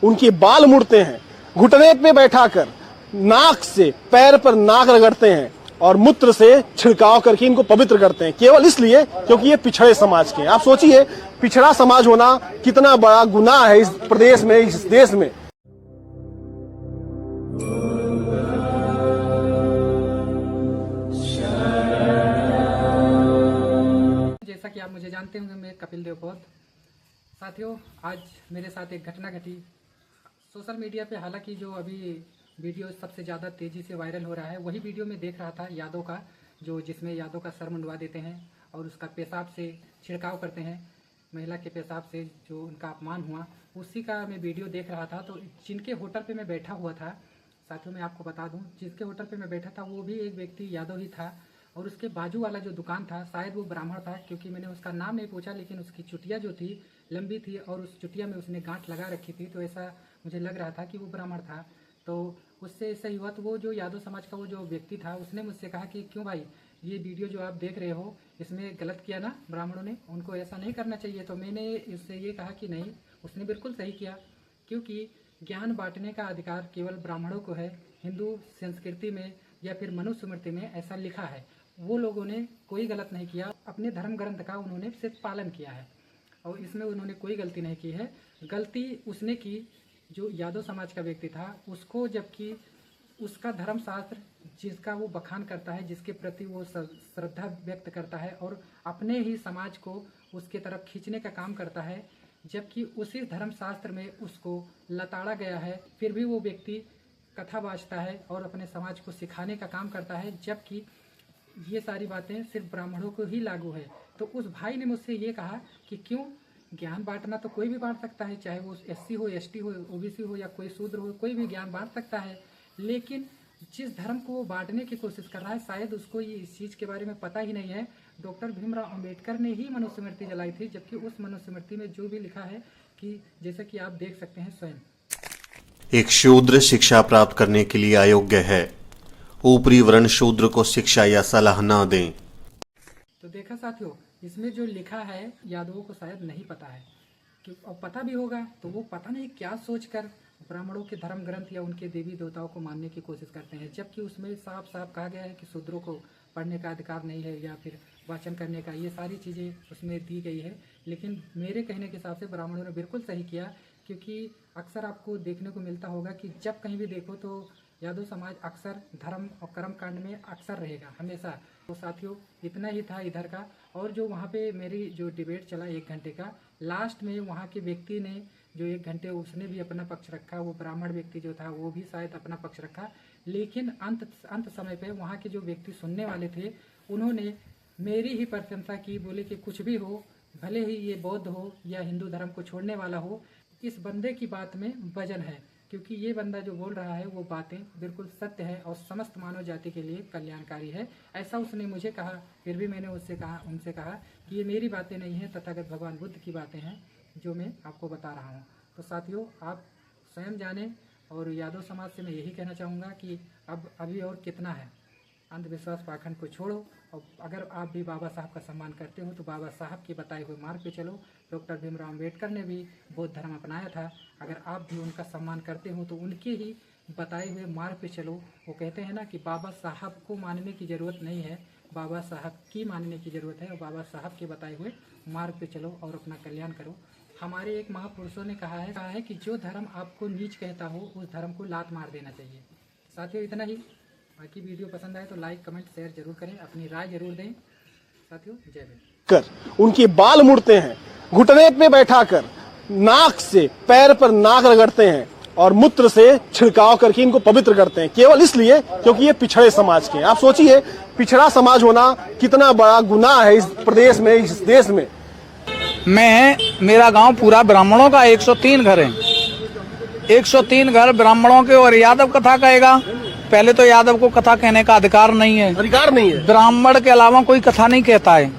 उनके बाल मुड़ते हैं, घुटने पे बैठाकर नाक से पैर पर नाक रगड़ते हैं और मूत्र से छिड़काव करके इनको पवित्र करते हैं, केवल इसलिए क्योंकि ये पिछड़े समाज के हैं। आप सोचिए पिछड़ा समाज होना कितना बड़ा गुनाह है इस प्रदेश में, इस देश में। जैसा कि आप मुझे जानते होंगे, मैं कपिल देव पौध। साथियों, आज मेरे साथ एक घटना घटी सोशल मीडिया पे। हालांकि जो अभी वीडियो सबसे ज़्यादा तेज़ी से वायरल हो रहा है, वही वीडियो में देख रहा था यादव का, जो जिसमें यादव का सर मुंडवा देते हैं और उसका पेशाब से छिड़काव करते हैं, महिला के पेशाब से जो उनका अपमान हुआ, उसी का मैं वीडियो देख रहा था। तो जिनके होटल पे मैं बैठा हुआ था, साथियों मैं आपको बता दूं, जिसके होटल पे मैं बैठा था वो भी एक व्यक्ति यादव ही था, और उसके बाजू वाला जो दुकान था शायद वो ब्राह्मण था, क्योंकि मैंने उसका नाम नहीं पूछा, लेकिन उसकी चुटिया जो थी लंबी थी और उस चुटिया में उसने गांठ लगा रखी थी, तो ऐसा मुझे लग रहा था कि वो ब्राह्मण था। तो उससे ऐसा ही हुआ। तो वो जो यादव समाज का वो जो व्यक्ति था, उसने मुझसे कहा कि क्यों भाई, ये वीडियो जो आप देख रहे हो इसमें गलत किया ना ब्राह्मणों ने, उनको ऐसा नहीं करना चाहिए। तो मैंने इससे ये कहा कि नहीं, उसने बिल्कुल सही किया, क्योंकि ज्ञान बांटने का अधिकार केवल ब्राह्मणों को है। हिंदू संस्कृति में या फिर मनुस्मृति में ऐसा लिखा है। वो लोगों ने कोई गलत नहीं किया, अपने धर्म ग्रंथ का उन्होंने सिर्फ पालन किया है और इसमें उन्होंने कोई गलती नहीं की है। गलती उसने की, जो यादव समाज का व्यक्ति था, उसको, जबकि उसका धर्म शास्त्र जिसका वो बखान करता है, जिसके प्रति वो श्रद्धा व्यक्त करता है और अपने ही समाज को उसके तरफ खींचने का काम करता है, जबकि उसी धर्म शास्त्र में उसको लताड़ा गया है, फिर भी वो व्यक्ति कथा बाजता है और अपने समाज को सिखाने का काम करता है, जबकि ये सारी बातें सिर्फ ब्राह्मणों को ही लागू है। तो उस भाई ने मुझसे ये कहा कि क्यों, ज्ञान बांटना तो कोई भी बांट सकता है, चाहे वो एससी हो, एसटी हो, ओबीसी हो या कोई शूद्र हो, कोई भी ज्ञान बांट सकता है। लेकिन जिस धर्म को वो बांटने की कोशिश कर रहा है, शायद उसको ये इस चीज़ के बारे में पता ही नहीं है। डॉक्टर भीमराव अंबेडकर ने ही मनुस्मृति जलाई थी, जबकि उस मनुस्मृति में जो भी लिखा है कि जैसे कि आप देख सकते हैं स्वयं, एक शूद्र शिक्षा प्राप्त करने के लिए अयोग्य है, ऊपरी वर्ण शूद्र को शिक्षा या सलाह न दें। तो देखा साथियों, इसमें जो लिखा है यादवों को शायद नहीं पता है, कि और पता भी होगा तो वो पता नहीं क्या सोचकर ब्राह्मणों के धर्म ग्रंथ या उनके देवी देवताओं को मानने की कोशिश करते हैं, जबकि उसमें साफ साफ कहा गया है कि शूद्रों को पढ़ने का अधिकार नहीं है या फिर वाचन करने का, ये सारी चीज़ें उसमें दी गई है। लेकिन मेरे कहने के हिसाब से ब्राह्मणों ने बिल्कुल सही किया, क्योंकि अक्सर आपको देखने को मिलता होगा कि जब कहीं भी देखो तो यादव समाज अक्सर धर्म और कर्म कांड में अक्सर रहेगा हमेशा। तो साथियों, इतना ही था इधर का। और जो वहाँ पे मेरी जो डिबेट चला 1 घंटे का, लास्ट में वहाँ के व्यक्ति ने जो 1 घंटे उसने भी अपना पक्ष रखा, वो ब्राह्मण व्यक्ति जो था वो भी शायद अपना पक्ष रखा, लेकिन अंत समय पे वहाँ के जो व्यक्ति सुनने वाले थे उन्होंने मेरी ही प्रशंसा की, बोले कि कुछ भी हो, भले ही ये बौद्ध हो या हिंदू धर्म को छोड़ने वाला हो, इस बंदे की बात में वजन है, क्योंकि ये बंदा जो बोल रहा है वो बातें बिल्कुल सत्य है और समस्त मानव जाति के लिए कल्याणकारी है, ऐसा उसने मुझे कहा। फिर भी मैंने उनसे कहा कि ये मेरी बातें नहीं हैं, तथागत भगवान बुद्ध की बातें हैं जो मैं आपको बता रहा हूँ। तो साथियों, आप स्वयं जानें। और यादव समाज से मैं यही कहना चाहूँगा कि अब अभी और कितना है, अंधविश्वास पाखंड को छोड़ो, और अगर आप भी बाबा साहब का सम्मान करते हो तो बाबा साहब के बताए हुए मार्ग पे चलो। डॉक्टर भीमराव अंबेडकर ने भी बौद्ध धर्म अपनाया था, अगर आप भी उनका सम्मान करते हो तो उनके ही बताए हुए मार्ग पे चलो। वो कहते हैं ना कि बाबा साहब को मानने की ज़रूरत नहीं है, बाबा साहब की मानने की ज़रूरत है, और बाबा साहब के बताए हुए मार्ग पे चलो और अपना कल्याण करो। हमारे एक महापुरुषों ने कहा है कि जो धर्म आपको नीच कहता हो उस धर्म को लात मार देना चाहिए। साथियों, इतना ही। बाकी वीडियो पसंद आए तो लाइक, कमेंट, शेयर जरूर करें, अपनी राय जरूर दें। साथियों, जय हिंद। कर उनके बाल मुड़ते हैं, घुटने पे बैठाकर नाक से पैर पर नाक रगड़ते हैं और मूत्र से छिड़काव करके इनको पवित्र करते हैं, केवल इसलिए क्योंकि ये पिछड़े समाज के हैं। आप सोचिए पिछड़ा समाज होना कितना बड़ा गुनाह है इस प्रदेश में, इस देश में। मेरा गांव पूरा ब्राह्मणों का 103 घर है, 103 घर ब्राह्मणों के, और यादव कथा कहेगा। पहले तो यादव को कथा कहने का अधिकार नहीं है, अधिकार नहीं है। ब्राह्मण के अलावा कोई कथा नहीं कहता है।